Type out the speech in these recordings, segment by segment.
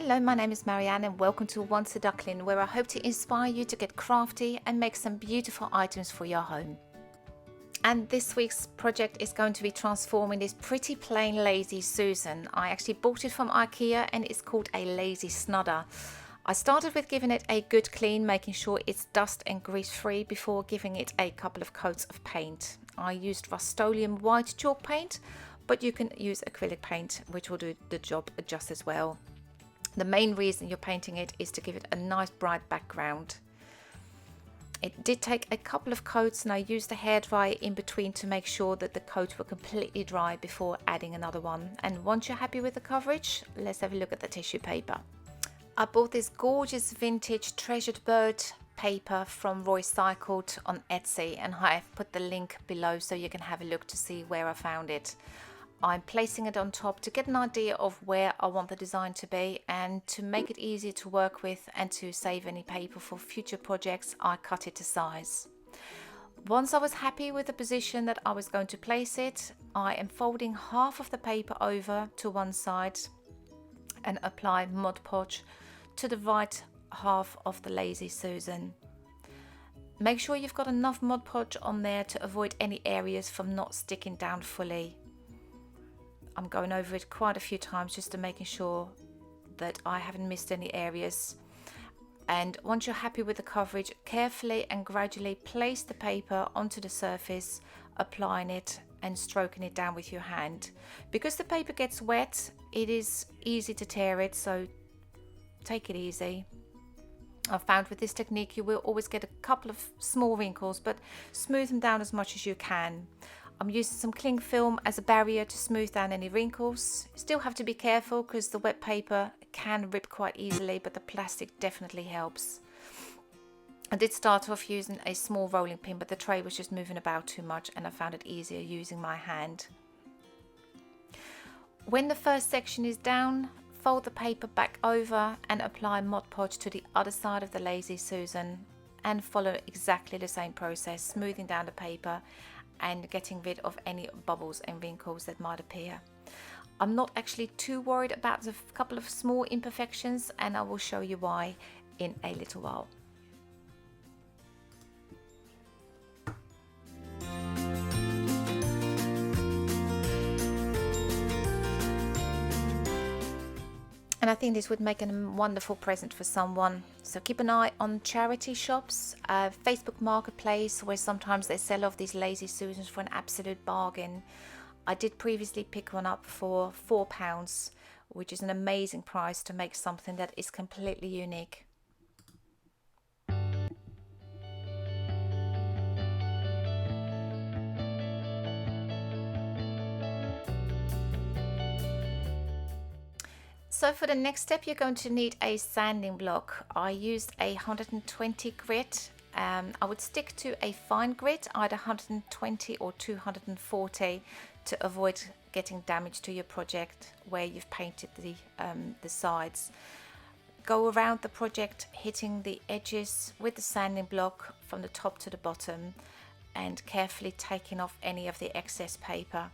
Hello, my name is Marianne and welcome to Once a Duckling, where I hope to inspire you to get crafty and make some beautiful items for your home. And this week's project is going to be transforming this pretty plain Lazy Susan. I actually bought it from IKEA and it's called a Lazy Snudda. I started with giving it a good clean, making sure it's dust and grease free before giving it a couple of coats of paint. I used Rust-Oleum white chalk paint, but you can use acrylic paint, which will do the job just as well. The main reason you're painting it is to give it a nice bright background. It did take a couple of coats and I used the hairdryer in between to make sure that the coats were completely dry before adding another one. And once you're happy with the coverage, let's have a look at the tissue paper. I bought this gorgeous vintage treasured bird paper from Roycycled on Etsy, and I have put the link below so you can have a look to see where I found it. I'm placing it on top to get an idea of where I want the design to be, and to make it easier to work with and to save any paper for future projects, I cut it to size. Once I was happy with the position that I was going to place it, I am folding half of the paper over to one side and apply Mod Podge to the right half of the Lazy Susan. Make sure you've got enough Mod Podge on there to avoid any areas from not sticking down fully. I'm going over it quite a few times just to making sure that I haven't missed any areas. And once you're happy with the coverage, carefully and gradually place the paper onto the surface, applying it and stroking it down with your hand. Because the paper gets wet, it is easy to tear it, so take it easy. I've found with this technique you will always get a couple of small wrinkles, but smooth them down as much as you can. I'm using some cling film as a barrier to smooth down any wrinkles. You still have to be careful because the wet paper can rip quite easily, but the plastic definitely helps. I did start off using a small rolling pin, but the tray was just moving about too much and I found it easier using my hand. When the first section is down, fold the paper back over and apply Mod Podge to the other side of the Lazy Susan, and follow exactly the same process, smoothing down the paper and getting rid of any bubbles and wrinkles that might appear. I'm not actually too worried about the couple of small imperfections, and I will show you why in a little while. And I think this would make a wonderful present for someone. So keep an eye on charity shops, Facebook Marketplace, where sometimes they sell off these Lazy Susans for an absolute bargain. I did previously pick one up for £4, which is an amazing price to make something that is completely unique. So for the next step, you're going to need a sanding block. I used a 120 grit. I would stick to a fine grit, either 120 or 240, to avoid getting damage to your project where you've painted the sides. Go around the project, hitting the edges with the sanding block from the top to the bottom, and carefully taking off any of the excess paper.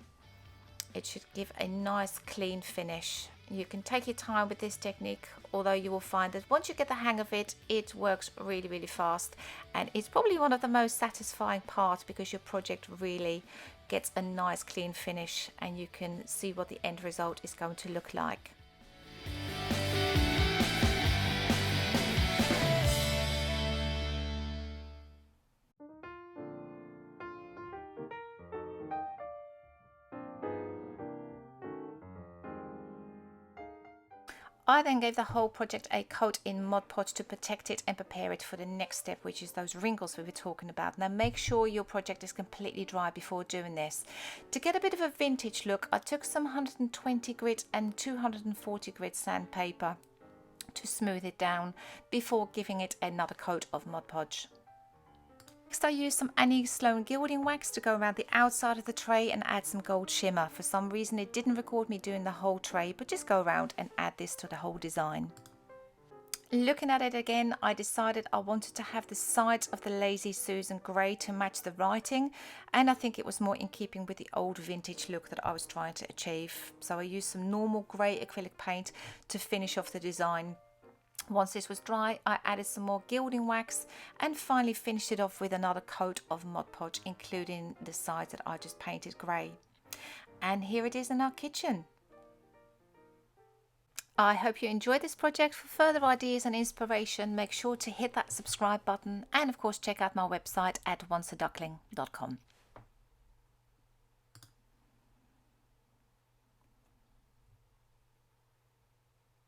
It should give a nice clean finish. You can take your time with this technique, although you will find that once you get the hang of it, it works really fast, and it's probably one of the most satisfying parts because your project really gets a nice clean finish and you can see what the end result is going to look like. I then gave the whole project a coat in Mod Podge to protect it and prepare it for the next step, which is those wrinkles we were talking about. Now make sure your project is completely dry before doing this. To get a bit of a vintage look, I took some 120 grit and 240 grit sandpaper to smooth it down before giving it another coat of Mod Podge. Next, I used some Sloan gilding wax to go around the outside of the tray and add some gold shimmer. For some reason it didn't record me doing the whole tray, but just go around and add this to the whole design. Looking at it again, I decided I wanted to have the sides of the Lazy Susan grey to match the writing, and I think it was more in keeping with the old vintage look that I was trying to achieve. So I used some normal grey acrylic paint to finish off the design. Once this was dry, I added some more gilding wax and finally finished it off with another coat of Mod Podge, including the sides that I just painted grey. And here it is in our kitchen. I hope you enjoyed this project. For further ideas and inspiration, make sure to hit that subscribe button and of course check out my website at onceaduckling.com.